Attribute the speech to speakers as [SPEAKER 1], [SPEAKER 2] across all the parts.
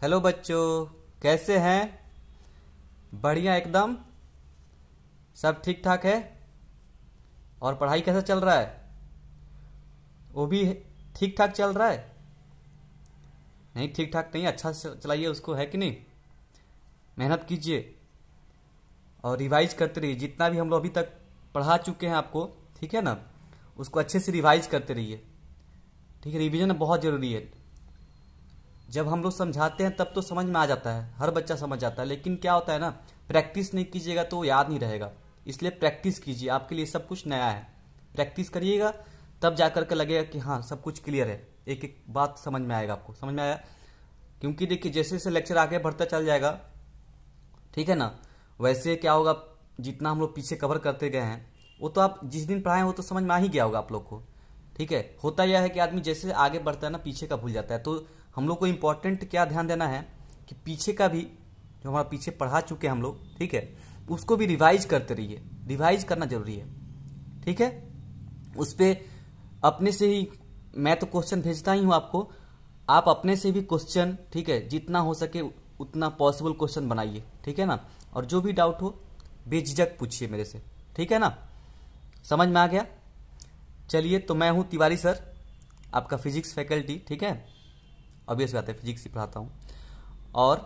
[SPEAKER 1] Hello बच्चों, कैसे हैं? बढ़िया एकदम। सब ठीक ठाक है। और पढ़ाई कैसा चल रहा है? वो भी ठीक ठाक चल रहा है? नहीं, ठीक ठाक नहीं, अच्छा से चलाइए उसको, है कि नहीं? मेहनत कीजिए और रिवाइज करते रहिए। जितना भी हम लोग अभी तक पढ़ा चुके हैं आपको, ठीक है ना, उसको अच्छे से रिवाइज करते रहिए। ठीक है, रिवीजन बहुत ज़रूरी है। जब हम लोग समझाते हैं तब तो समझ में आ जाता है, हर बच्चा समझ जाता है, लेकिन क्या होता है ना, प्रैक्टिस नहीं कीजिएगा तो याद नहीं रहेगा। इसलिए प्रैक्टिस कीजिए, आपके लिए सब कुछ नया है। प्रैक्टिस करिएगा तब जा करके लगेगा कि हाँ सब कुछ क्लियर है, एक एक बात समझ में आएगा, आपको समझ में आया। क्योंकि देखिए जैसे जैसे लेक्चर आगे बढ़ता चल जाएगा, ठीक है ना, वैसे क्या होगा, जितना हम लोग पीछे कवर करते गए हैं वो तो आप जिस दिन पढ़ाए वो तो समझ में आ ही गया होगा आप लोग को। ठीक है, होता यह है कि आदमी जैसे आगे बढ़ता है ना, पीछे का भूल जाता है। तो हम लोग को इम्पोर्टेंट क्या ध्यान देना है कि पीछे का भी, जो हमारा पीछे पढ़ा चुके हैं हम लोग, ठीक है, उसको भी रिवाइज करते रहिए। रिवाइज करना जरूरी है, ठीक है। उस पर अपने से ही, मैं तो क्वेश्चन भेजता ही हूँ आपको, आप अपने से भी क्वेश्चन, ठीक है, जितना हो सके उतना पॉसिबल क्वेश्चन बनाइए, ठीक है ना। और जो भी डाउट हो बेझिझक पूछिए मेरे से, ठीक है ना। समझ में आ गया? चलिए, तो मैं हूँ तिवारी सर, आपका फिजिक्स फैकल्टी, ठीक है। ऑब्वियस बात है, फिजिक्स ही पढ़ाता हूँ। और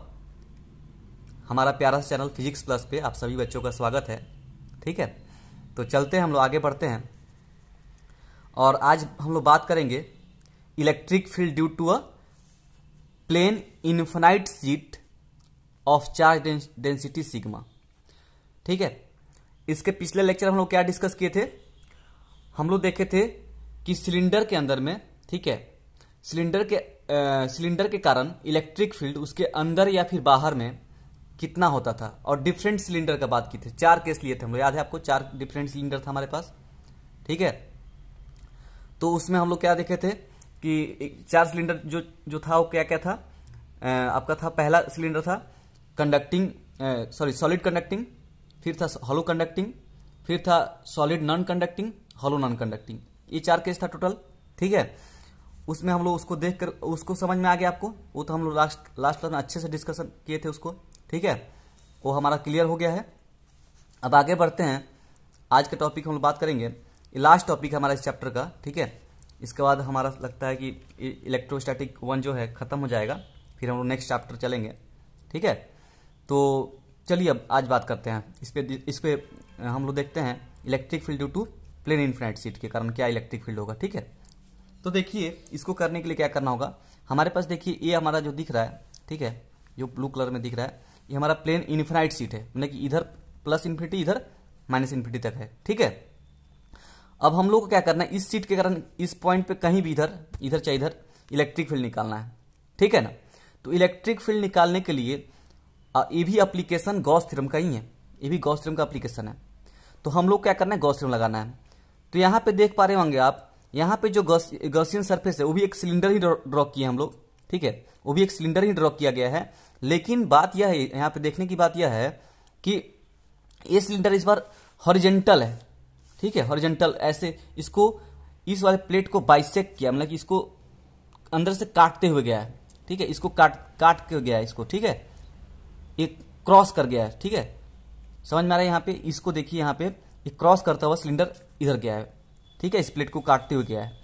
[SPEAKER 1] हमारा प्यारा सा चैनल फिजिक्स प्लस पे आप सभी बच्चों का स्वागत है, ठीक है। तो चलते हैं, हम लोग आगे बढ़ते हैं। और आज हम लोग बात करेंगे electric field due to a plane infinite sheet of charge density sigma, ठीक है। इसके पिछले लेक्चर हम लोग क्या डिस्कस किए थे? हम लोग देखे थे कि सिलेंडर के अंदर में, ठीक है, सिलेंडर के कारण इलेक्ट्रिक फील्ड उसके अंदर या फिर बाहर में कितना होता था। और डिफरेंट सिलेंडर का बात की थी, 4 केस लिए थे हम लोग, याद है आपको? 4 डिफरेंट सिलेंडर था हमारे पास, ठीक है। तो उसमें हम लोग क्या देखे थे कि 4 सिलेंडर जो था वो क्या क्या था आपका? था पहला सिलेंडर था कंडक्टिंग, सॉलिड कंडक्टिंग, फिर था हॉलो कंडक्टिंग, फिर था solid non conducting, hollow non conducting. ये 4 केस था टोटल, ठीक है। उसमें हम लोग उसको देखकर उसको समझ में आ गया आपको, वो तो हम लोग लास्ट क्लास में अच्छे से डिस्कशन किए थे उसको, ठीक है। वो हमारा क्लियर हो गया है। अब आगे बढ़ते हैं, आज के टॉपिक हम लोग बात करेंगे, ये लास्ट टॉपिक है हमारा इस चैप्टर का, ठीक है। इसके बाद हमारा लगता है कि इलेक्ट्रोस्टैटिक 1 जो है खत्म हो जाएगा, फिर हम लोग नेक्स्ट चैप्टर चलेंगे, ठीक है। तो चलिए अब आज बात करते हैं इस पे हम लोग देखते हैं electric field due to plane infinite sheet के कारण क्या इलेक्ट्रिक फील्ड होगा, ठीक है। तो देखिए इसको करने के लिए क्या करना होगा। हमारे पास देखिए ये हमारा जो दिख रहा है, ठीक है, जो ब्लू कलर में दिख रहा है, ये हमारा प्लेन इनफाइनाइट शीट है, मतलब कि इधर प्लस इन्फिनिटी इधर माइनस इन्फिनिटी तक है, ठीक है। अब हम लोग को क्या करना है, इस शीट के कारण इस पॉइंट पे कहीं भी इधर चाहे इधर इलेक्ट्रिक फील्ड निकालना है, ठीक है ना। तो इलेक्ट्रिक फील्ड निकालने के लिए ये भी एप्लीकेशन गॉस थ्योरम का ही है, ये भी गॉस थ्योरम का एप्लीकेशन है। तो हम लोग क्या करना है, गॉस थ्योरम लगाना है। तो यहाँ पे देख पा रहे होंगे आप, यहाँ पे जो गॉसियन सरफेस है वो भी एक सिलेंडर ही ड्रॉ किया हम लोग, ठीक है, वो भी एक सिलेंडर ही ड्रॉ किया गया है। लेकिन बात यह है, यहाँ पे देखने की बात यह है कि ये सिलेंडर इस बार हॉरिजेंटल है, ठीक है, हॉरिजेंटल ऐसे इसको, इस वाले प्लेट को बाइसेक्ट किया, मतलब कि इसको अंदर से काटते हुए गया है, ठीक है, इसको काट के गया है इसको, ठीक है, ये क्रॉस कर गया है, ठीक है। समझ में आ रहा है? यहाँ पे इसको देखिए, यहाँ पे ये क्रॉस करता हुआ सिलेंडर इधर गया है, ठीक है, इस प्लेट को काटते हुए गया है।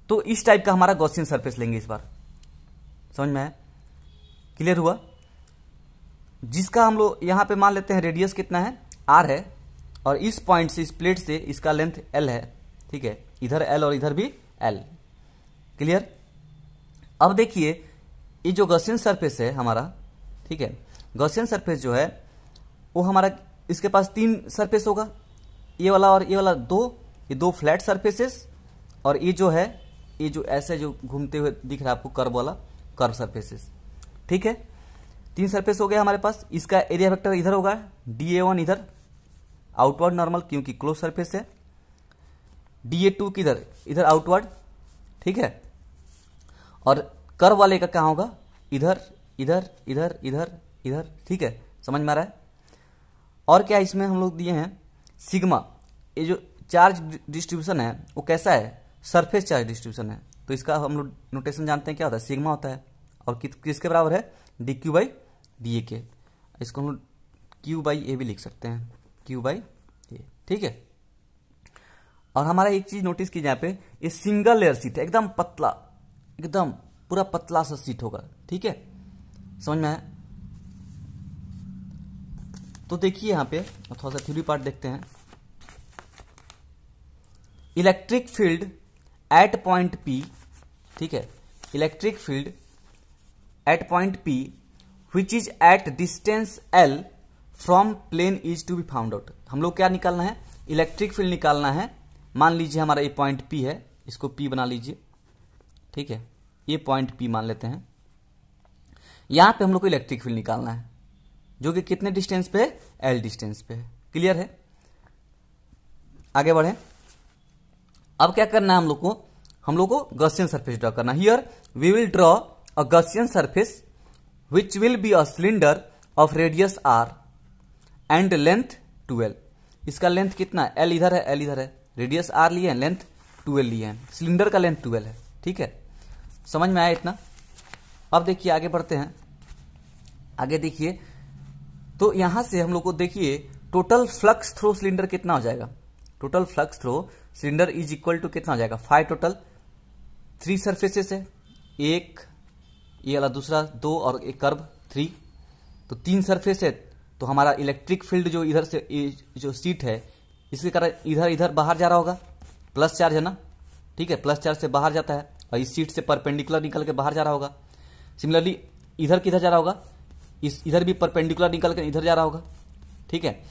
[SPEAKER 1] तो इस टाइप का हमारा गॉसियन सरफेस लेंगे इस बार। समझ में आया? क्लियर हुआ? जिसका हम लोग यहाँ पे मान लेते हैं रेडियस कितना है, r है, और इस पॉइंट से, इस प्लेट से इसका लेंथ l है, ठीक है, इधर l और इधर भी l। क्लियर? अब देखिए ये जो गॉसियन सरफेस है हमारा, ठीक है, गॉसियन सरफेस जो है वो हमारा, इसके पास 3 सरफेस होगा, ये वाला और ये वाला 2, ये 2 फ्लैट सरफेसेस, और ये जो है, ये जो ऐसे जो घूमते हुए दिख रहा है आपको कर्व वाला, कर्व सरफेसेस, ठीक है। 3 सरफेस हो गया हमारे पास। इसका एरिया वेक्टर इधर होगा dA1 इधर आउटवर्ड नॉर्मल क्योंकि क्लोज सरफेस है, dA2 किधर, इधर आउटवर्ड, ठीक है। और कर्व वाले का क्या होगा, इधर इधर इधर इधर इधर, ठीक है। समझ में आ रहा है? और क्या इसमें हम लोग दिए हैं सिग्मा, ये जो चार्ज डिस्ट्रीब्यूशन है वो कैसा है, सरफेस चार्ज डिस्ट्रीब्यूशन है। तो इसका हम लोग नोटेशन जानते हैं क्या होता है, सिग्मा होता है। और किसके बराबर है, डी क्यू बाई डी ए के। इसको हम क्यू बाई ए भी लिख सकते हैं, क्यू बाई ए, ठीक है। और हमारा एक चीज नोटिस कीजिए, यहाँ पे ये सिंगल लेयर सीट है, एकदम पतला, एकदम पूरा पतला सा सीट होगा, ठीक है, समझ में आया। तो देखिए यहाँ पे थोड़ा सा थ्योरी पार्ट देखते हैं। Electric field at point P, ठीक है, electric field at point P which is at distance L from plane is to be found out. हम लोग क्या निकालना है, इलेक्ट्रिक फील्ड निकालना है। मान लीजिए हमारा ये पॉइंट पी है, इसको पी बना लीजिए, ठीक है, ये पॉइंट पी मान लेते हैं। यहां पे हम लोग को इलेक्ट्रिक फील्ड निकालना है जो कि कितने डिस्टेंस पे है, एल डिस्टेंस पे है। क्लियर है, आगे बढ़े। अब क्या करना है हम लोग को गॉसियन सरफेस ड्रॉ करना। Here we will draw a Gaussian surface which will be a cylinder of radius r and length 12। इसका लेंथ कितना है, एल इधर है, एल इधर है, रेडियस आर लिए हैं, लेंथ 12 लिए हैं, सिलेंडर का लेंथ 12 है, ठीक है, समझ में आया इतना। अब देखिए आगे बढ़ते हैं। आगे देखिए तो यहां से हम लोग को देखिए टोटल फ्लक्स थ्रो सिलेंडर कितना हो जाएगा। Total flux through cylinder is equal to कितना हो जाएगा, 5 टोटल 3 सरफेसेस है, एक ये वाला, दूसरा 2 और एक कर्व 3, तो 3 सरफेस है। तो हमारा इलेक्ट्रिक फील्ड जो इधर से जो सीट है इसके कारण इधर इधर बाहर जा रहा होगा, प्लस चार्ज है ना, ठीक है, प्लस चार्ज से बाहर जाता है और इस सीट से परपेंडिकुलर निकल के बाहर जा रहा होगा। सिमिलरली इधर किधर जा रहा होगा, इस इधर भी परपेंडिकुलर निकल कर इधर जा रहा होगा, ठीक है।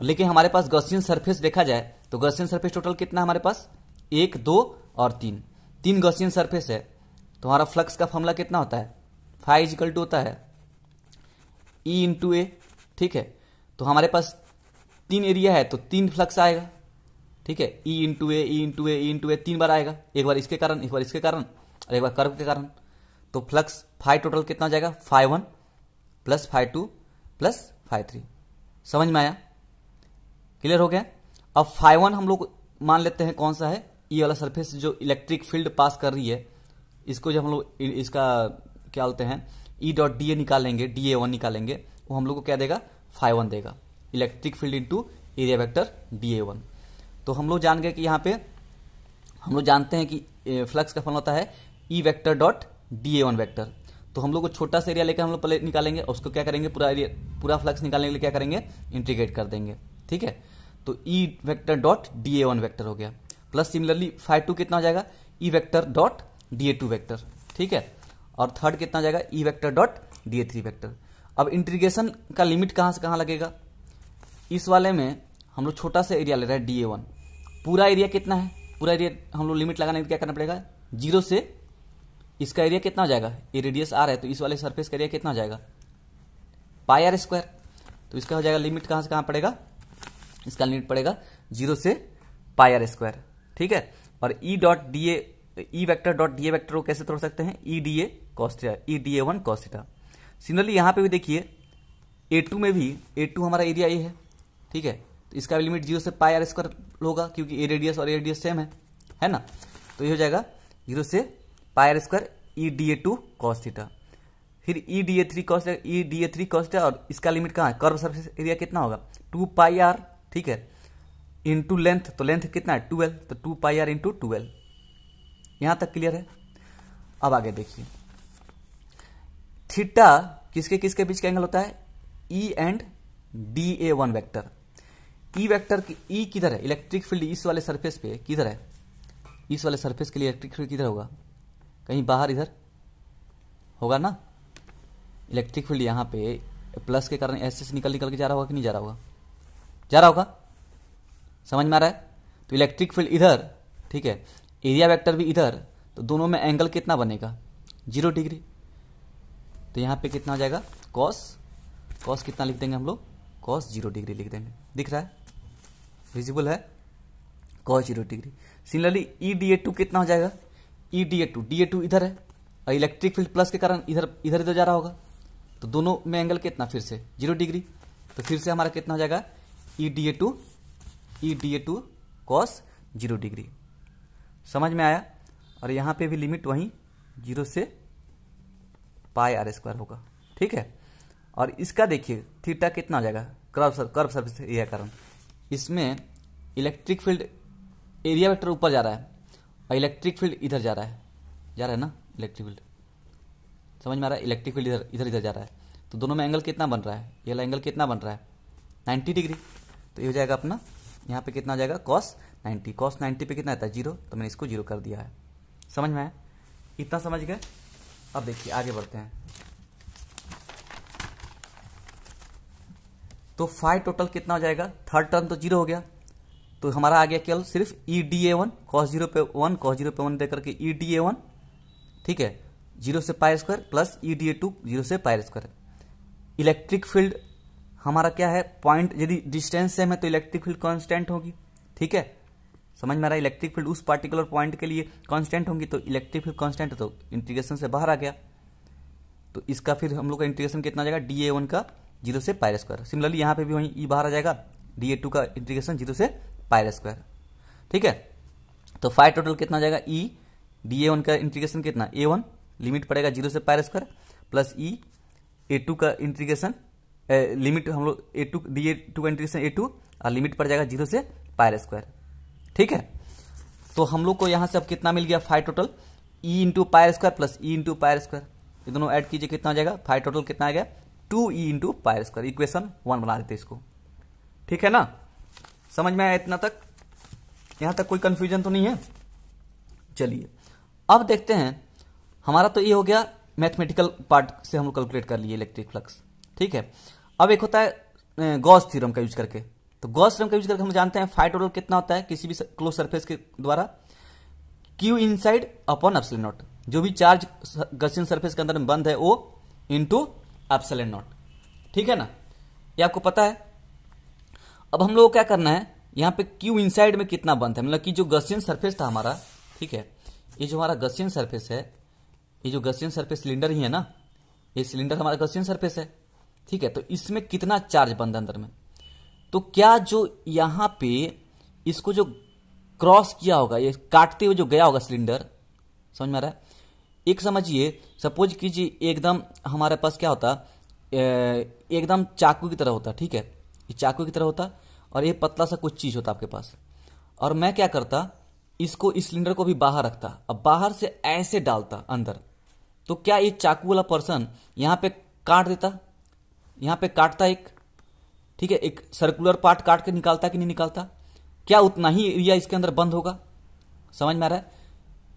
[SPEAKER 1] लेकिन हमारे पास गॉसियन सरफेस देखा जाए तो गॉसियन सरफेस टोटल कितना है हमारे पास, 1, 2 और 3 गॉसियन सरफेस है। तो हमारा फ्लक्स का फॉर्मूला कितना होता है, फाई इक्वल टू होता है ई इंटू ए, ठीक है। तो हमारे पास 3 एरिया है तो 3 फ्लक्स आएगा, ठीक है, ई इंटू ए, ई इंटू ए, ई इंटू ए 3 बार आएगा, एक बार इसके कारण, एक बार इसके कारण और एक बार कर्व के कारण। तो फ्लक्स फाई टोटल कितना हो जाएगा, phi 1 plus phi 2 plus phi 3। समझ में आया, क्लियर हो गया। अब फाई 1 हम लोग मान लेते हैं कौन सा है, ये वाला सरफेस जो इलेक्ट्रिक फील्ड पास कर रही है, इसको जब हम लोग इसका क्या बोलते हैं ई डॉट डी ए निकालेंगे, DA1 निकालेंगे, वो हम लोग को क्या देगा, फाई 1 देगा, electric field into area vector DA1। तो हम लोग जान गए कि यहाँ पे हम लोग जानते हैं कि फ्लक्स का फॉर्मूला होता है E vector dot DA1 vector. तो हम लोग को छोटा सा एरिया लेकर हम लोग पहले निकालेंगे, उसको क्या करेंगे, पूरा फ्लक्स निकालने के लिए क्या करेंगे, इंटीग्रेट कर देंगे, ठीक है। तो E vector dot DA1 vector हो गया, प्लस सिमिलरली फाई 2 कितना हो जाएगा, E vector dot DA2 vector, ठीक है। और थर्ड कितना हो जाएगा, E vector dot DA3 vector. अब इंटीग्रेशन का लिमिट कहां से कहां लगेगा, इस वाले में हम लोग छोटा सा एरिया ले रहे हैं DA1, पूरा एरिया कितना है, पूरा एरिया हम लोग लिमिट लगाने के लिए क्या करना पड़ेगा, 0 से इसका एरिया कितना हो जाएगा, ये रेडियस आर है तो इस वाले सरफेस का एरिया कितना हो जाएगा, पाई आर स्क्वायर। तो इसका हो जाएगा लिमिट कहां से कहां पड़ेगा, इसका लिमिट पड़ेगा 0 से पाई आर स्क्वायर, ठीक है। और E dot D A, E vector dot D A vector को कैसे तोड़ सकते हैं, E D A cos theta, E DA1 cos theta. Similarly यहां पे भी देखिए A2 में भी, A2 हमारा एरिया ए है, ठीक है, तो इसका भी लिमिट 0 से पाई आर स्क्वायर होगा क्योंकि ए रेडियस और ए रेडियस सेम है ना। तो ये हो जाएगा 0 से pi r square E DA2 cos theta, फिर E DA3 cos, E DA3 cos theta, और इसका लिमिट कहाँ है, कर्व सरफेस एरिया कितना होगा, 2 पाई आर, ठीक है, इंटू लेंथ, तो लेंथ कितना है 12, तो 2 पाई आर इंटू 12। यहां तक क्लियर है। अब आगे देखिए, थीटा किसके किसके बीच का एंगल होता है, E and DA1 vector. E vector की ई किधर है, इलेक्ट्रिक फील्ड इस वाले सरफेस पे किधर है, इस वाले सरफेस के लिए इलेक्ट्रिक फील्ड किधर होगा, कहीं बाहर इधर होगा ना। इलेक्ट्रिक फील्ड यहाँ पे प्लस के कारण ऐसे से निकल निकल के जा रहा होगा कि नहीं जा रहा होगा, जा रहा होगा, समझ में आ रहा है। तो इलेक्ट्रिक फील्ड इधर, ठीक है, एरिया वेक्टर भी इधर, तो दोनों में एंगल कितना बनेगा, 0 डिग्री। तो यहाँ पे कितना हो जाएगा, कॉस कितना लिख देंगे हम लोग, कॉस 0 डिग्री लिख देंगे, दिख रहा है, विजिबल है, कॉस 0 डिग्री। सिमिलरली ई DA2 कितना हो जाएगा, ई DA2 इधर है और इलेक्ट्रिक फील्ड प्लस के कारण इधर इधर जा रहा होगा, तो दोनों में एंगल कितना, फिर से 0 डिग्री। तो फिर से हमारा कितना हो जाएगा, ई DA2 कॉस 0 डिग्री। समझ में आया। और यहां पे भी लिमिट वहीं 0 से पाई आर स्क्वायर होगा, ठीक है। और इसका देखिए थीटा कितना हो जाएगा, कर्व सरफेस एरिया के कारण इसमें इलेक्ट्रिक फील्ड एरिया वेक्टर ऊपर जा रहा है और इलेक्ट्रिक फील्ड इधर जा रहा है ना, इलेक्ट्रिक फील्ड समझ में आ रहा है, इलेक्ट्रिक फील्ड इधर जा रहा है, तो दोनों में एंगल कितना बन रहा है, ये वाला एंगल कितना बन रहा है 90 डिग्री। तो ये हो जाएगा अपना यहाँ पे कितना हो जाएगा cos 90 पे कितना आता है 0, तो मैंने इसको 0 कर दिया है। समझ में आया, इतना समझ गए। अब देखिए आगे बढ़ते हैं। तो फाई टोटल कितना हो जाएगा, थर्ड टर्म तो 0 हो गया, तो हमारा आ गया केवल सिर्फ EDA1 cos 0 पे 1 cos 0 पे 1 देकर के EDA1, ठीक है, 0 से पाई स्क्वायर प्लस EDA2 0 से पाई स्क्वायर। इलेक्ट्रिक फील्ड हमारा क्या है, पॉइंट यदि डिस्टेंस सेम है तो इलेक्ट्रिक फील्ड कांस्टेंट होगी, ठीक है, समझ में आ रहा है। इलेक्ट्रिक फील्ड उस पार्टिकुलर पॉइंट के लिए कांस्टेंट होंगी, तो इलेक्ट्रिक फील्ड कांस्टेंट है तो इंटीग्रेशन से बाहर आ गया, तो इसका फिर हम लोग का इंटीग्रेशन कितना आ जाएगा DA1 का 0 से पाई स्क्वायर। सिमिलरली यहाँ पे भी वहीं ई बाहर आ जाएगा, DA2 का इंटीग्रेशन 0 से पाई स्क्वायर, ठीक है। तो फाई टोटल कितना आ जाएगा, ई DA1 का इंटीग्रेशन कितना A1 लिमिट पड़ेगा 0 से पाई स्क्वायर प्लस A2 का इंटीग्रेशन लिमिट हम लोग DA2 का इंटीग्रेशन A2 और लिमिट पड़ जाएगा 0 से पाई स्क्वायर, ठीक है। तो हम लोग को यहाँ से अब कितना मिल गया, phi total E into pi square plus E into pi square, ये दोनों ऐड कीजिए कितना आ जाएगा, फाई टोटल कितना आ गया 2E into pi square. Equation 1 बना देते इसको, ठीक है ना। समझ में आया इतना तक, यहां तक कोई कंफ्यूजन तो नहीं है। चलिए अब देखते हैं, हमारा तो ये हो गया मैथमेटिकल पार्ट से हम लोग कैलकुलेट कर लिए इलेक्ट्रिक फ्लक्स, ठीक है। अब एक होता है गॉस थ्योरम का यूज करके, तो गॉस थ्योरम का यूज करके हम जानते हैं फाई टोटल कितना होता है किसी भी क्लोज सरफेस के द्वारा, Q inside upon epsilon not, जो भी चार्ज गॉसियन सरफेस के अंदर में बंद है वो इंटू एप्सिलॉन नॉट, ठीक है ना, ये आपको पता है। अब हम लोग को क्या करना है, यहाँ पे Q इनसाइड में कितना बंद है, मतलब कि जो गॉसियन सरफेस था हमारा, ठीक है, ये जो हमारा गॉसियन सरफेस है, ये जो गॉसियन सरफेस सिलेंडर ही है ना, ये सिलेंडर हमारा गॉसियन सरफेस है, ठीक है। तो इसमें कितना चार्ज बंद है अंदर में, तो क्या जो यहां पे इसको जो क्रॉस किया होगा, ये काटते हुए जो गया होगा सिलेंडर, समझ में आ रहा है। एक समझिए, सपोज कीजिए एकदम हमारे पास क्या होता, एकदम चाकू की तरह होता, ठीक है, ये चाकू की तरह होता और ये पतला सा कुछ चीज होता आपके पास, और मैं क्या करता, इसको इस सिलेंडर को भी बाहर रखता, अब बाहर से ऐसे डालता अंदर, तो क्या ये चाकू वाला पर्सन यहां पे काट देता, यहां पे काटता एक, ठीक है, एक सर्कुलर पार्ट काट के निकालता कि नहीं निकालता, क्या उतना ही एरिया इसके अंदर बंद होगा, समझ में आ रहा है।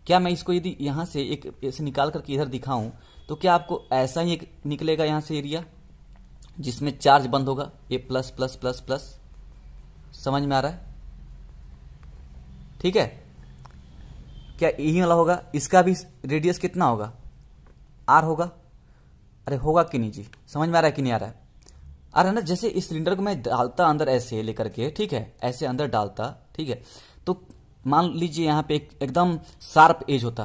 [SPEAKER 1] क्या मैं इसको यदि यहां से एक ऐसे निकाल करके इधर दिखाऊं, तो क्या आपको ऐसा ही एक निकलेगा यहां से एरिया जिसमें चार्ज बंद होगा, ये प्लस प्लस प्लस प्लस, समझ में आ रहा है, ठीक है। क्या यही वाला होगा, इसका भी रेडियस कितना होगा, R होगा, अरे होगा कि नहीं जी, समझ में आ रहा है कि नहीं आ रहा है, आ रहा है ना। जैसे इस सिलेंडर को मैं डालता अंदर ऐसे लेकर के, ठीक है, ऐसे अंदर डालता, ठीक है, तो मान लीजिए यहाँ पे एकदम शार्प एज होता,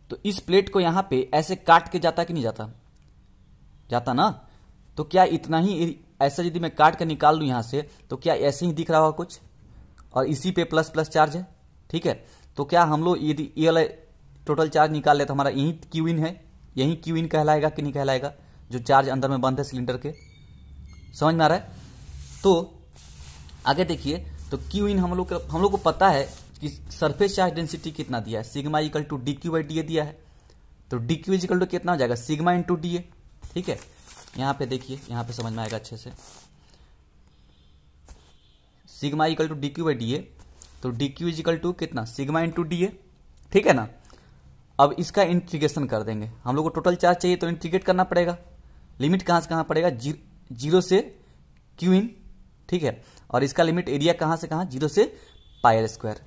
[SPEAKER 1] तो इस प्लेट को यहाँ पे ऐसे काट के जाता कि नहीं जाता, जाता ना। तो क्या इतना ही ऐसा यदि मैं काट के निकाल लूँ यहाँ से, तो क्या ऐसे ही दिख रहा होगा कुछ, और इसी पे प्लस प्लस चार्ज है, ठीक है। तो क्या हम लोग यदि ये वाला टोटल चार्ज निकाल ले तो हमारा यही क्यू इन है, यही क्यू इन कहलाएगा कि नहीं कहलाएगा, जो चार्ज अंदर में बंद है सिलेंडर के, समझ में आ रहा है। तो आगे देखिए, तो क्यू इन हम लोग को पता है कि सरफेस चार्ज डेंसिटी कितना दिया है, sigma equal to D Q by D A दिया है, तो डी क्यू इक्वल टू कितना हो जाएगा, सिग्मा इंटू डी ए, ठीक है। यहाँ पे देखिए, यहाँ पे समझ में आएगा अच्छे से, sigma equal to D Q by D A, तो डी क्यू इक्वल टू कितना, सिग्मा इंटू डी ए, ठीक है ना। अब इसका इंटीग्रेशन कर देंगे, हम लोग को टोटल चार्ज चाहिए तो इंटीग्रेट करना पड़ेगा, लिमिट कहाँ से कहाँ पड़ेगा, 0 से क्यू इन, ठीक है, और इसका लिमिट एरिया कहाँ से कहाँ, 0 से पाई आर स्क्वायर।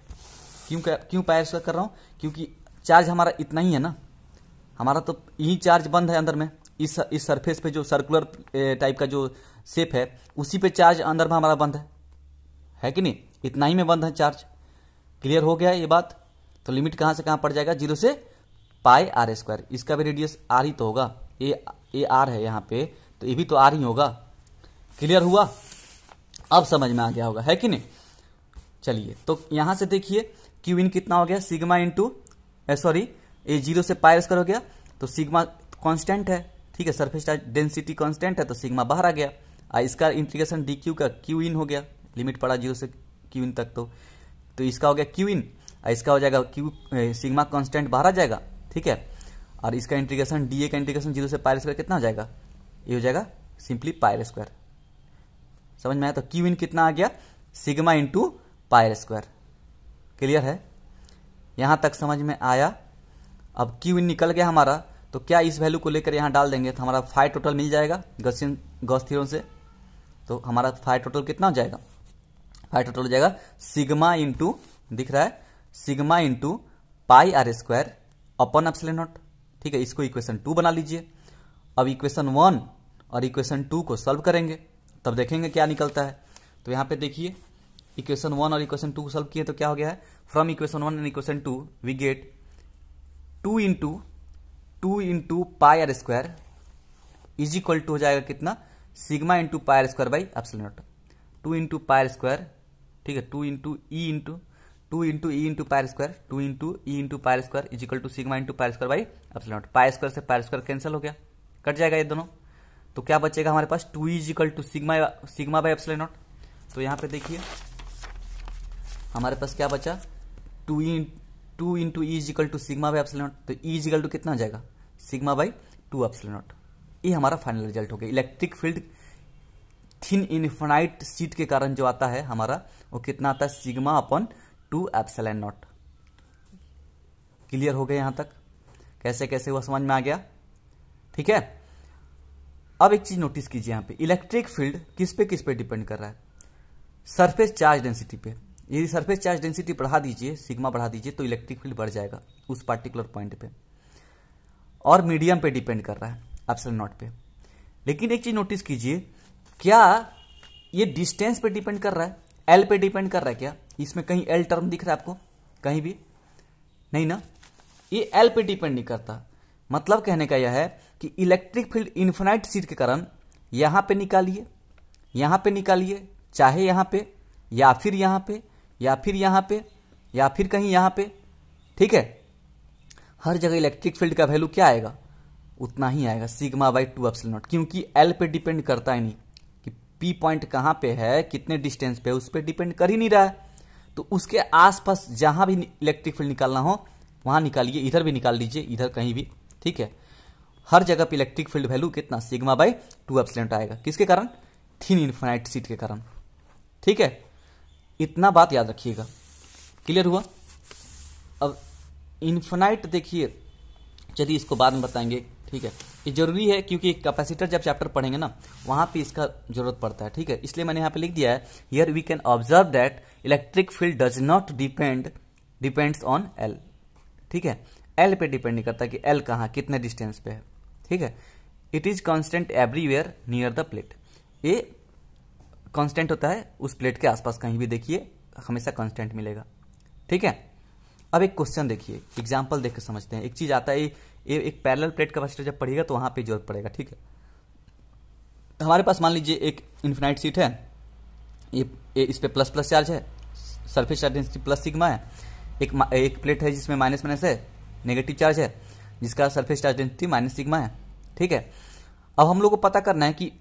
[SPEAKER 1] क्यों पाई आर स्क्वायर कर रहा हूँ, क्योंकि चार्ज हमारा इतना ही है ना, हमारा तो यही चार्ज बंद है अंदर में, इस सरफेस पे जो सर्कुलर टाइप का जो शेप है उसी पे चार्ज अंदर में हमारा बंद है कि नहीं, इतना ही में बंद है चार्ज। क्लियर हो गया ये बात। तो लिमिट कहाँ से कहाँ पड़ जाएगा, 0 से पाई आर स्क्वायर, इसका भी रेडियस आर ही तो होगा, ये आर है यहाँ पे, तो ये भी तो आर ही होगा। क्लियर हुआ, अब समझ में आ गया होगा, है कि नहीं। चलिए तो यहां से देखिए क्यू इन कितना हो गया, सिग्मा इंटू सॉरी ये 0 से पाई आर स्क्वायर हो गया, तो सिग्मा कांस्टेंट है, ठीक है, सरफेस चार्ज डेंसिटी कांस्टेंट है तो सिग्मा बाहर आ गया। इसका इंटीग्रेशन डी क्यू का क्यू इन हो गया, लिमिट पड़ा 0 से क्यू इन तक, तो इसका हो गया क्यू इन, इसका हो जाएगा क्यू सिग्मा कांस्टेंट बाहर आ जाएगा, ठीक है। और इसका इंटीग्रेशन डी ए का इंटीग्रेशन 0 से पाई स्क्वायर कितना हो जाएगा, ये हो जाएगा सिंपली पाई स्क्वायर। समझ में आया? तो क्यू इन कितना आ गया, sigma into pi square. Clear है? यहां तक समझ में आया? अब क्यू इन निकल गया हमारा, तो क्या इस वैल्यू को लेकर यहां डाल देंगे तो हमारा फाई टोटल मिल जाएगा गॉस थ्योरम से। तो हमारा फाई टोटल कितना हो जाएगा, फाई टोटल हो जाएगा सिग्मा इंटू, दिख रहा है, sigma into pi r square upon epsilon naught. ठीक है, इसको इक्वेशन 2 बना लीजिए। अब इक्वेशन 1 और इक्वेशन 2 को सॉल्व करेंगे, तब देखेंगे क्या निकलता है। तो यहां पे देखिए, इक्वेशन 1 और इक्वेशन 2 को सॉल्व किए तो क्या हो गया है, from equation 1 and equation 2 we get 2 into pi r square is equal to हो जाएगा कितना, sigma into pi r square by epsilon naught. 2 into pi r square, ठीक है, 2 into E into pi r square, 2 into E into pi r square is equal to sigma into pi r square by epsilon naught. Pi square से pi square cancel हो गया, cut जाएगा ये दोनों। तो क्या बचेगा हमारे पास, 2 is equal to sigma by epsilon naught. तो यहां पे देखिए हमारे पास क्या बचा, 2 into E is equal to sigma by epsilon naught. तो ई इज इक्वल टू कितना हो जाएगा, सिग्मा बाई 2 एप्सिलॉन नॉट। ये हमारा फाइनल रिजल्ट हो गया। Electric field thin infinite sheet के कारण जो आता है हमारा, वो कितना आता है, sigma upon 2 epsilon not. Clear हो गया यहां तक, कैसे कैसे वो समझ में आ गया, ठीक है। अब एक चीज नोटिस कीजिए, यहां पे इलेक्ट्रिक फील्ड किस पे डिपेंड कर रहा है, सरफेस चार्ज डेंसिटी पे। यदि सरफेस चार्ज डेंसिटी बढ़ा दीजिए, सिग्मा बढ़ा दीजिए, तो इलेक्ट्रिक फील्ड बढ़ जाएगा उस पार्टिकुलर पॉइंट पे। और मीडियम पे डिपेंड कर रहा है, एप्सिलॉन नॉट पे। लेकिन एक चीज नोटिस कीजिए, क्या ये डिस्टेंस पे डिपेंड कर रहा है, एल पे डिपेंड कर रहा है क्या? इसमें कहीं एल टर्म दिख रहा है आपको कहीं भी? नहीं ना, ये एल पे डिपेंड नहीं करता। मतलब कहने का यह है कि इलेक्ट्रिक फील्ड इन्फिनाइट शीट के कारण यहां पे निकालिए, यहां पे निकालिए, चाहे यहां पे या फिर यहां पे या फिर यहां पे या फिर कहीं यहां पे, ठीक है, हर जगह इलेक्ट्रिक फील्ड का वैल्यू क्या आएगा, उतना ही आएगा, सिग्मा बाई 2 एप्सिलॉन नॉट। क्योंकि एल पे डिपेंड करता ही नहीं कि पी पॉइंट कहां पे है, कितने डिस्टेंस पे, उस पर डिपेंड कर ही नहीं रहा है। तो उसके आसपास जहां भी इलेक्ट्रिक फील्ड निकालना हो वहां निकालिए, इधर भी निकाल लीजिए, इधर कहीं भी, ठीक है। हर जगह पे इलेक्ट्रिक फील्ड वैल्यू कितना, सिग्मा बाई 2 एप्सिलॉन नॉट आएगा। किसके कारण, थिन इनफिनाइट शीट के कारण, ठीक है। इतना बात याद रखिएगा, क्लियर हुआ। अब इन्फिनाइट देखिए, चलिए इसको बाद में बताएंगे, ठीक है। ये जरूरी है क्योंकि कैपेसिटर जब चैप्टर पढ़ेंगे ना, वहां पे इसका जरूरत पड़ता है, ठीक है। इसलिए मैंने यहां पे लिख दिया है, here we can observe that electric field does not depends on L, ठीक है। एल पे डिपेंड नहीं करता कि एल कहां कितने डिस्टेंस पे है, ठीक है। It is constant everywhere near the plate. ये कांस्टेंट होता है उस प्लेट के आसपास, कहीं भी देखिए हमेशा कांस्टेंट मिलेगा, ठीक है। अब एक क्वेश्चन देखिए, एग्जांपल देख के समझते हैं। एक चीज आता है, ये एक पैरेलल प्लेट कैपेसिटर जब पढ़िएगा तो वहां पे जरूरत पड़ेगा, ठीक है। हमारे पास मान लीजिए एक इन्फिनाइट शीट है, ये इस पे प्लस प्लस चार्ज है, surface charge density plus sigma है। एक प्लेट है जिसमें माइनस माइनस है, नेगेटिव चार्ज है, जिसका surface charge density minus sigma है, ठीक है। अब हम लोग को पता करना है कि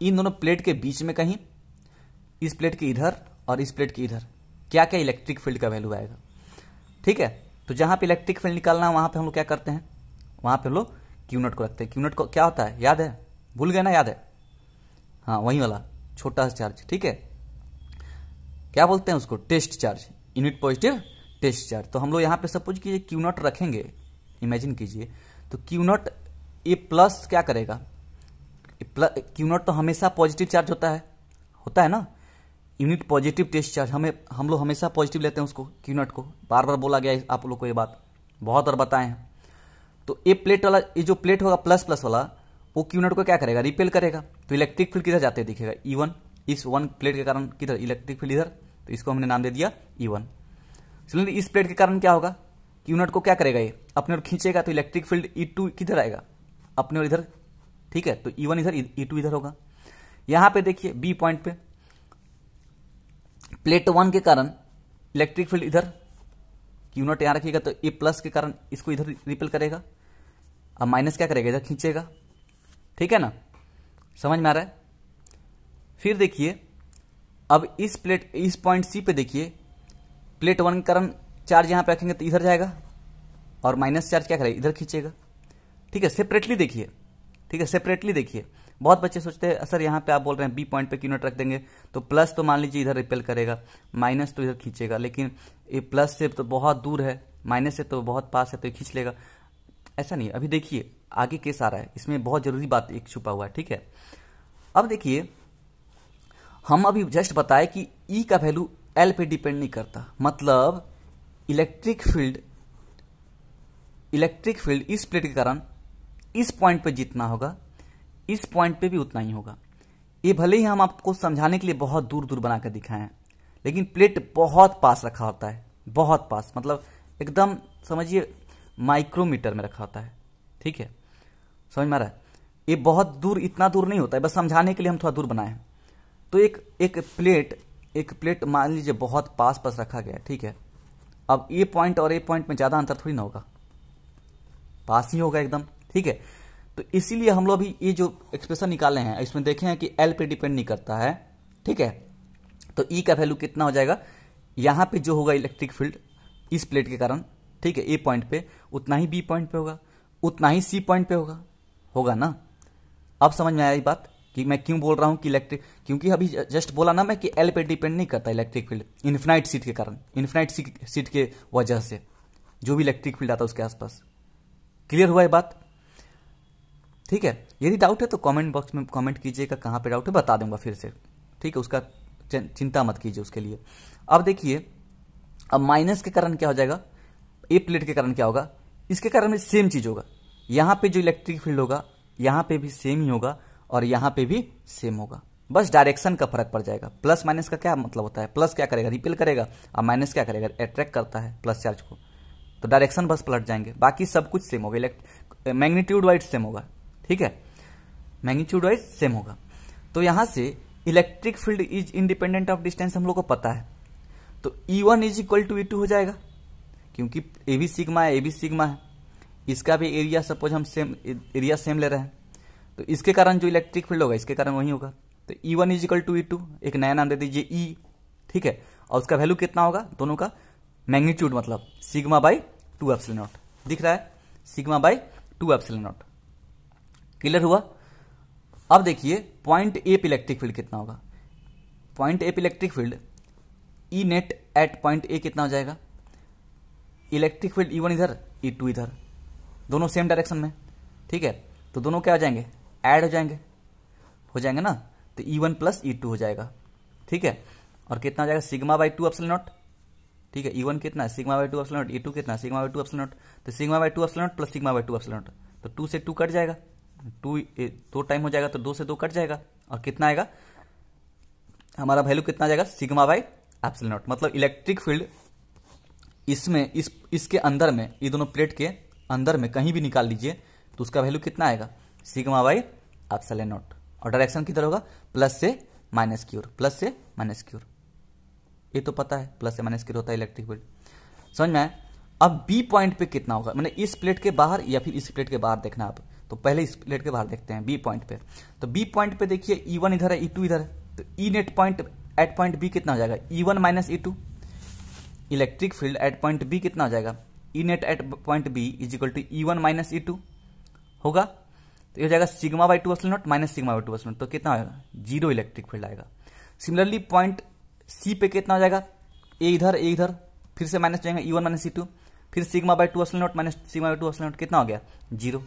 [SPEAKER 1] इन दोनों प्लेट के बीच में कहीं, इस प्लेट के इधर और इस प्लेट के इधर, क्या क्या इलेक्ट्रिक फील्ड का वैल्यू आएगा, ठीक है। तो जहां पे इलेक्ट्रिक फील्ड निकालना है वहां पे हम लोग क्या करते हैं, वहां पे हम लोग क्यू नॉट को रखते हैं। क्यू नॉट को क्या होता है, याद है, भूल गए ना, याद है, हाँ वही वाला छोटा सा चार्ज, ठीक है। क्या बोलते हैं उसको, test charge, unit positive test charge. तो हम लोग यहां पे सपोज कीजिए क्यू नॉट रखेंगे, इमेजिन कीजिए, तो क्यू नॉट ये प्लस क्या करेगा, क्यू नॉट तो हमेशा पॉजिटिव चार्ज होता है ना, यूनिट पॉजिटिव टेस्ट चार्ज, हम लोग हमेशा पॉजिटिव लेते हैं उसको, क्यू नॉट को। बार बार बोला गया आप लोग को ये बात, बहुत बार बताए हैं। तो ये प्लेट वाला, ये जो प्लेट होगा प्लस प्लस वाला, वो क्यू नॉट को क्या करेगा, रिपेल करेगा। तो इलेक्ट्रिक फील्ड किधर जाते दिखेगा, E1, इस वन प्लेट के कारण किधर इलेक्ट्रिक फील्ड इधर, तो इसको हमने नाम दे दिया E1। सिमिलरली इस प्लेट के कारण क्या होगा, क्यू नॉट को क्या करेगा, ये अपने ओर खींचेगा, तो इलेक्ट्रिक फील्ड E2 किधर आएगा, अपने ओर इधर, ठीक है। तो E1 इधर, E2 इधर होगा। यहां पे देखिए बी पॉइंट पे प्लेट 1 के कारण इलेक्ट्रिक फील्ड इधर, क्यू नॉट यहां रखिएगा, तो ये प्लस के कारण इसको इधर रिपेल करेगा, अब माइनस क्या करेगा, इधर खींचेगा, ठीक है ना, समझ में आ रहा है। फिर देखिए अब इस पॉइंट सी पे देखिए, प्लेट 1 का कारण चार्ज यहां पे रखेंगे तो इधर जाएगा और माइनस चार्ज क्या करेगा, इधर खींचेगा। ठीक है, सेपरेटली देखिए, ठीक है, सेपरेटली देखिए। बहुत बच्चे सोचते हैं सर यहाँ पे आप बोल रहे हैं बी पॉइंट पे क्यों नॉट रख देंगे, तो प्लस तो मान लीजिए इधर रिपेल करेगा, माइनस तो इधर खींचेगा, लेकिन ये प्लस से तो बहुत दूर है, माइनस से तो बहुत पास है तो ये खींच लेगा। ऐसा नहीं, अभी देखिए आगे केस आ रहा है, इसमें बहुत जरूरी बात एक छुपा हुआ है। ठीक है, अब देखिए हम अभी जस्ट बताए कि ई का वैल्यू एल पे डिपेंड नहीं करता, मतलब इलेक्ट्रिक फील्ड इस प्लेट के कारण इस पॉइंट पे जितना होगा इस पॉइंट पे भी उतना ही होगा। ये भले ही हम आपको समझाने के लिए बहुत दूर दूर बनाकर दिखाए हैं, लेकिन प्लेट बहुत पास रखा होता है, बहुत पास, मतलब एकदम समझिए माइक्रोमीटर में रखा होता है। ठीक है, समझ में आ रहा है। ये बहुत दूर, इतना दूर नहीं होता है, बस समझाने के लिए हम थोड़ा दूर बनाए हैं। तो एक प्लेट मान लीजिए बहुत पास पास रखा गया है। ठीक है, अब ये पॉइंट और ये पॉइंट में ज्यादा अंतर थोड़ी ना होगा, पास ही होगा एकदम। ठीक है, तो इसीलिए हम लोग भी ये जो एक्सप्रेशन निकाले हैं इसमें देखे हैं कि एल पे डिपेंड नहीं करता है। ठीक है, तो ई का वैल्यू कितना हो जाएगा, यहां पे जो होगा इलेक्ट्रिक फील्ड इस प्लेट के कारण, ठीक है, ए पॉइंट पे उतना ही बी पॉइंट पे होगा, उतना ही सी पॉइंट पे होगा ना। अब समझ में आया ये बात कि मैं क्यों बोल रहा हूं कि इलेक्ट्रिक, क्योंकि अभी जस्ट बोला ना मैं कि एल पे डिपेंड नहीं करता इलेक्ट्रिक फील्ड, इन्फिनाइट सीट के कारण, इन्फिनाइट सीट के वजह से जो भी इलेक्ट्रिक फील्ड आता है उसके आसपास। क्लियर हुआ ये बात? ठीक है, यदि डाउट है तो कमेंट बॉक्स में कमेंट कीजिएगा, कहाँ पे डाउट है बता दूंगा फिर से। ठीक है, उसका चिंता मत कीजिए उसके लिए। अब देखिए, अब माइनस के कारण क्या हो जाएगा, ए प्लेट के कारण क्या होगा, इसके कारण में सेम चीज होगा, यहां पे जो इलेक्ट्रिक फील्ड होगा यहां पे भी सेम ही होगा और यहां पे भी सेम होगा, बस डायरेक्शन का फर्क पड़ जाएगा। प्लस माइनस का क्या मतलब होता है, प्लस क्या करेगा, रिपेल करेगा, और माइनस क्या करेगा, अट्रैक्ट करता है प्लस चार्ज को, तो डायरेक्शन बस पलट जाएंगे, बाकी सब कुछ सेम होगा, मैग्नीट्यूड वाइज सेम होगा। ठीक है, मैग्नीट्यूड वाइज सेम होगा। तो यहां से electric field is independent of distance हम लोग को पता है, तो E1 is equal to E2 हो जाएगा, क्योंकि ए भी सिग्मा है, ए भी सिग्मा है, इसका भी एरिया सपोज हम सेम एरिया सेम ले रहे हैं, तो इसके कारण जो इलेक्ट्रिक फील्ड होगा इसके कारण वही होगा। तो E1 is equal to E2, एक नया नाम दे दीजिए E। ठीक है, और उसका वैल्यू कितना होगा, दोनों का मैग्नीट्यूड मतलब सिग्मा बाई 2 एप्सिलॉन नॉट, दिख रहा है, sigma by 2 epsilon not. Clear हुआ? अब देखिए पॉइंट ए पे इलेक्ट्रिक फील्ड कितना होगा, पॉइंट ए पे electric field E net at point A कितना हो जाएगा, इलेक्ट्रिक फील्ड E1 इधर E2 इधर, दोनों सेम डायरेक्शन में। ठीक है, तो दोनों क्या हो जाएंगे, ऐड हो जाएंगे ना, तो E1 प्लस E2 हो जाएगा। ठीक है, और कितना हो जाएगा, सिग्मा बाई 2 एप्सिलॉन नॉट। ठीक है, E1 कितना है, sigma by 2 epsilon not, E2 कितना है, सिग्मा बाई 2 एप्सिलॉन नॉट, तो sigma by 2 epsilon not plus sigma by 2 epsilon naught, तो 2 से 2 कट जाएगा, 2 टाइम हो जाएगा, तो 2 से 2 कट जाएगा, और कितना आएगा हमारा वैल्यू, कितना आ जाएगा, सिग्मा बाई एप्सिलॉन नॉट। मतलब इलेक्ट्रिक फील्ड इसमें इसके अंदर में, ये दोनों प्लेट के अंदर में कहीं भी निकाल लीजिए तो उसका वैल्यू कितना आएगा, सिग्मा बाई एप्सिलॉन नॉट, और डायरेक्शन किधर होगा, प्लस से माइनस की ओर, प्लस से माइनस की ओर, ये तो पता है प्लस से माइनस की ओर होता है इलेक्ट्रिक फील्ड, समझ में आया। अब बी पॉइंट पे कितना होगा, मैंने इस प्लेट के बाहर या फिर इस प्लेट के बाहर देखना आप, तो पहले इस प्लेट के बाहर देखते हैं बी पॉइंट पे। तो बी पॉइंट पे देखिए E1 इधर है, E2 इधर है, तो E net point at point B कितना हो जाएगा, E1 minus E2, electric field at point B कितना हो जाएगा, E net at point B is equal to E1 minus E2 होगा, तो ये हो जाएगा sigma by 2 epsilon naught minus sigma by 2 epsilon naught, तो कितना आएगा, 0 इलेक्ट्रिक फील्ड आएगा। सिमिलरली पॉइंट सी पे कितना हो जाएगा, ए इधर फिर से माइनस जाएगा, E1 माइनस E2, फिर sigma by 2 epsilon naught minus sigma by 2 epsilon not, कितना हो गया, 0।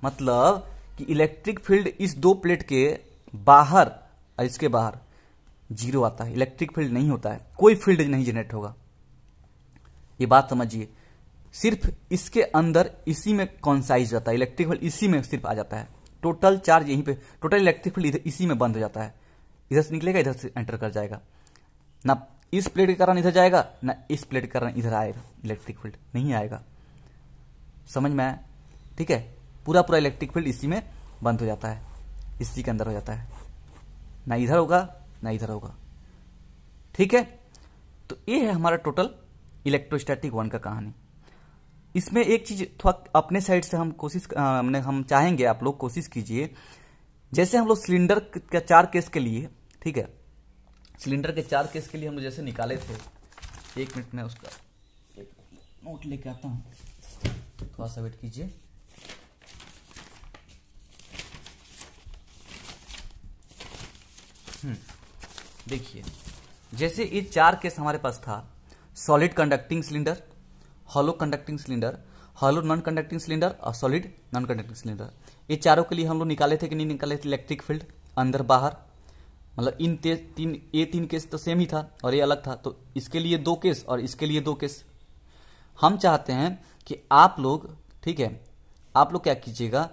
[SPEAKER 1] मतलब कि इलेक्ट्रिक फील्ड इस दो प्लेट के बाहर और इसके बाहर 0 आता है, इलेक्ट्रिक फील्ड नहीं होता है, कोई फील्ड नहीं जनरेट होगा, ये बात समझिए। सिर्फ इसके अंदर इसी में कॉन्साइज जाता है इलेक्ट्रिक फील्ड, इसी में सिर्फ आ जाता है, टोटल चार्ज यहीं पे, टोटल इलेक्ट्रिक फील्ड इसी में बंद हो जाता है, इधर से निकलेगा इधर से एंटर कर जाएगा, ना इस प्लेट के कारण इधर जाएगा ना इस प्लेट के कारण इधर आएगा, इलेक्ट्रिक फील्ड नहीं आएगा, समझ में आया। ठीक है, पूरा इलेक्ट्रिक फील्ड इसी में बंद हो जाता है, इसी के अंदर हो जाता है, ना इधर होगा ना इधर होगा। ठीक है, तो ये है हमारा टोटल इलेक्ट्रोस्टैटिक 1 का कहानी। इसमें एक चीज थोड़ा अपने साइड से हम हम चाहेंगे आप लोग कोशिश कीजिए जैसे हम लोग सिलेंडर के 4 केस के लिए, ठीक है, सिलेंडर के 4 केस के लिए हम लोग जैसे निकाले थे, 1 मिनट में उसका एक नोट लेके आता हूँ, थोड़ा सा वेट कीजिए। देखिए, जैसे ये 4 केस हमारे पास था, solid conducting cylinder, hollow conducting cylinder, hollow non conducting cylinder और सॉलिड नॉन कंडक्टिंग सिलेंडर, ये चारों के लिए हम लोग निकाले थे कि नहीं निकाले थे इलेक्ट्रिक फील्ड अंदर बाहर, मतलब इन तीन केस तो सेम ही था और ये अलग था, तो इसके लिए 2 केस और इसके लिए 2 केस। हम चाहते हैं कि आप लोग, ठीक है, आप लोग क्या कीजिएगा,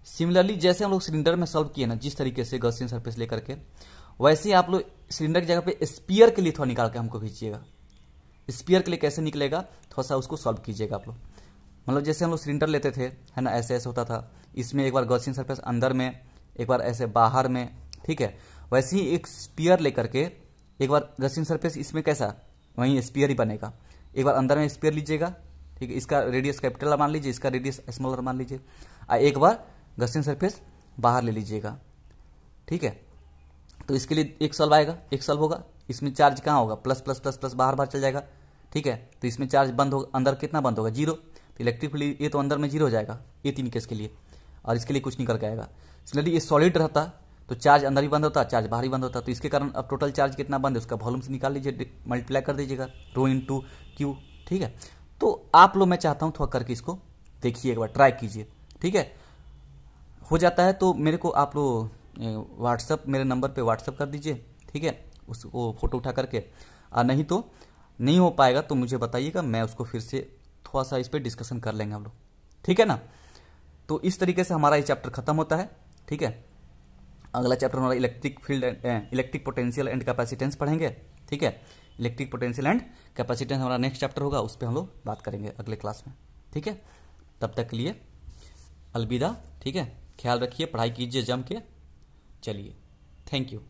[SPEAKER 1] सिमिलरली जैसे हम लोग सिलेंडर में सॉल्व किए ना जिस तरीके से गॉसियन सरफेस लेकर के, वैसे ही आप लोग सिलेंडर की जगह पे स्पीयर के लिए थोड़ा निकाल के हमको भेजिएगा। स्पीयर के लिए कैसे निकलेगा थोड़ा सा उसको सॉल्व कीजिएगा आप लोग। मतलब जैसे हम लोग सिलेंडर लेते थे, है ना, ऐसे ऐसे होता था, इसमें एक बार गॉसियन सरफेस अंदर में, एक बार ऐसे बाहर में, ठीक है, वैसे ही एक स्पीयर लेकर के एक बार गॉसियन सरफेस इसमें कैसा वहीं स्पीयर ही बनेगा। एक बार अंदर में स्पीयर लीजिएगा, ठीक है, इसका रेडियस कैपिटल मान लीजिए, इसका रेडियस स्मॉलर मान लीजिए, और एक बार गॉसियन सरफेस बाहर ले लीजिएगा, ठीक है। तो इसके लिए एक सॉल्व आएगा, एक सॉल्व होगा, इसमें चार्ज कहाँ होगा, प्लस प्लस प्लस प्लस बाहर बाहर चल जाएगा, ठीक है, तो इसमें चार्ज बंद होगा, अंदर कितना बंद होगा, 0, तो इलेक्ट्रिक फील्ड ये तो अंदर में 0 हो जाएगा, ये 3 केस के लिए, और इसके लिए कुछ निकल के आएगा। सिमिलरली ये सॉलिड रहता तो चार्ज अंदर ही बंद होता, चार्ज बाहर ही बंद होता, तो इसके कारण अब टोटल चार्ज कितना बंद है उसका वॉल्यूम से निकाल लीजिए, मल्टीप्लाई कर दीजिएगा, रो इंटू क्यू, ठीक है। तो आप लोग, मैं चाहता हूँ थोड़ा करके इसको देखिए, एक बार ट्राई कीजिए, ठीक है। हो जाता है तो मेरे को आप लोग व्हाट्सअप, मेरे नंबर पे व्हाट्सअप कर दीजिए, ठीक है, उसको फोटो उठा करके, और नहीं तो नहीं हो पाएगा तो मुझे बताइएगा, मैं उसको फिर से थोड़ा सा इस पर डिस्कशन कर लेंगे हम लोग, ठीक है ना। तो इस तरीके से हमारा ये चैप्टर खत्म होता है, ठीक है। अगला चैप्टर हमारा electric field, electric potential and capacitance पढ़ेंगे, ठीक है। इलेक्ट्रिक पोटेंशियल एंड कैपेसिटेंस हमारा नेक्स्ट चैप्टर होगा, उस पर हम लोग बात करेंगे अगले क्लास में, ठीक है। तब तक के लिए अलविदा, ठीक है, ख्याल रखिए, पढ़ाई कीजिए जम के, चलिए, थैंक यू।